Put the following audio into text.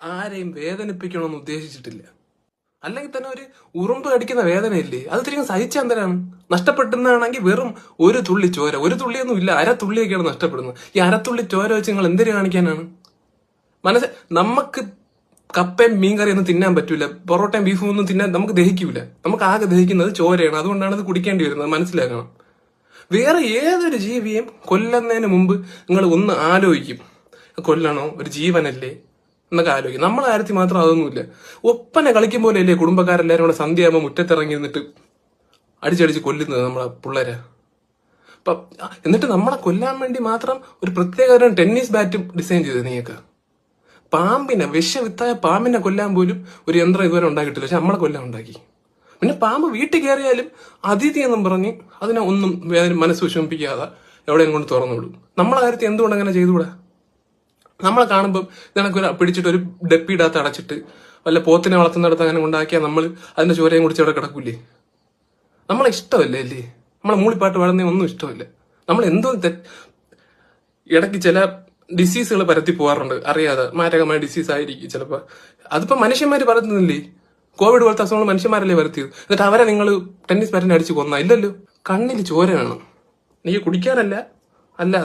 ആരെയും വേദനിപ്പിക്കണമെന്ന് ഉദ്ദേശിച്ചിട്ടില്ല. അല്ലെങ്കിൽ തന്നെ ഒരു ഉറുമ്പ് കടിക്കുന്ന വേദനയില്ലേ, അത് തിരികെ സഹിച്ചെന്തരാണ്? നഷ്ടപ്പെടുന്നതാണെങ്കിൽ വെറും ഒരു തുള്ളി ചോര, ഒരു തുള്ളിയൊന്നും ഇല്ല, അരത്തുള്ളിയൊക്കെയാണ് നഷ്ടപ്പെടുന്നത്. ഈ അരത്തുള്ളി ചോര വെച്ച് നിങ്ങൾ എന്തിനു കാണിക്കാനാണ്? നമുക്ക് കപ്പയും മീൻകറി ഒന്നും തിന്നാൻ പറ്റൂല, പൊറോട്ടയും ബീഫും ഒന്നും തിന്നാൻ നമുക്ക് ദഹിക്കൂല. നമുക്ക് ആകെ ദഹിക്കുന്നത് ചോരയാണ്. അതുകൊണ്ടാണ് അത് കുടിക്കേണ്ടി വരുന്നത്, മനസ്സിലാക്കണം. വേറെ ഏതൊരു ജീവിയും കൊല്ലുന്നതിന് മുമ്പ് നിങ്ങൾ ഒന്ന് ആലോചിക്കും, കൊല്ലണോ, ഒരു ജീവനല്ലേ എന്നൊക്കെ ആലോചിക്കും. നമ്മളെ കാര്യത്തിൽ മാത്രം അതൊന്നുമില്ല. ഒപ്പന കളിക്കും പോലെയല്ലേ കുടുംബക്കാരെല്ലാരും കൂടെ സന്ധ്യയാകുമ്പോൾ മുറ്റത്തിറങ്ങി നിന്നിട്ട് അടിച്ചടിച്ച് കൊല്ലുന്നത് നമ്മളെ പിള്ളേരെ. എന്നിട്ട് നമ്മളെ കൊല്ലാൻ വേണ്ടി മാത്രം ഒരു പ്രത്യേക ടെന്നീസ് ബാറ്റും ഡിസൈൻ ചെയ്തത് നീയൊക്കെ. പാമ്പിനെ, വിഷവിത്തായ പാമ്പിനെ കൊല്ലാൻ പോലും ഒരു യന്ത്രം ഇതുവരെ ഉണ്ടാക്കിയിട്ടില്ല, പക്ഷെ നമ്മളെ കൊല്ലാൻ ഉണ്ടാക്കി. പിന്നെ പാമ്പ് വീട്ടിൽ കയറിയാലും അതിഥി എന്നും പറഞ്ഞ് അതിനെ ഒന്നും മനസ്സ് വിഷമിപ്പിക്കാതെ എവിടെയും കൊണ്ട് തുറന്നു വിടും. നമ്മളെ കാര്യത്തിൽ എന്തുകൊണ്ട് അങ്ങനെ ചെയ്തുകൂടാ? നമ്മളെ കാണുമ്പോൾ നിനക്കൊരു പിടിച്ചിട്ട് ഒരു ഡപ്പിയിടാത്ത അടച്ചിട്ട് വല്ല പോത്തിനെ വളർത്തുന്നിടത്ത് അങ്ങനെ ഉണ്ടാക്കിയാൽ നമ്മൾ അതിന്റെ ചോരയും കുടിച്ച് അവിടെ കിടക്കൂലേ? നമ്മളെ ഇഷ്ടമല്ലേ അല്ലേ? നമ്മളെ മൂളിപ്പാട്ട് പാടുന്ന ഒന്നും ഇഷ്ടമല്ല. നമ്മൾ എന്തോ ഇടയ്ക്ക് ചില ഡിസീസുകൾ പരത്തി പോകാറുണ്ട് അറിയാതെ, മാരകമായ ഡിസീസ് ആയിരിക്കും ചിലപ്പോൾ. അതിപ്പോ മനുഷ്യന്മാര് പരത്തുന്നില്ലേ? കോവിഡ് പോലത്തെ അസുഖങ്ങൾ മനുഷ്യന്മാരല്ലേ വരുത്തിയത്? എന്നിട്ട് അവരെ നിങ്ങൾ ടെന്നീസ് ബാറ്റിനെ അടിച്ച് കൊന്ന? ഇല്ലല്ലോ. കണ്ണിൽ ചോര വേണം, നീ കുടിക്കാനല്ല, അല്ല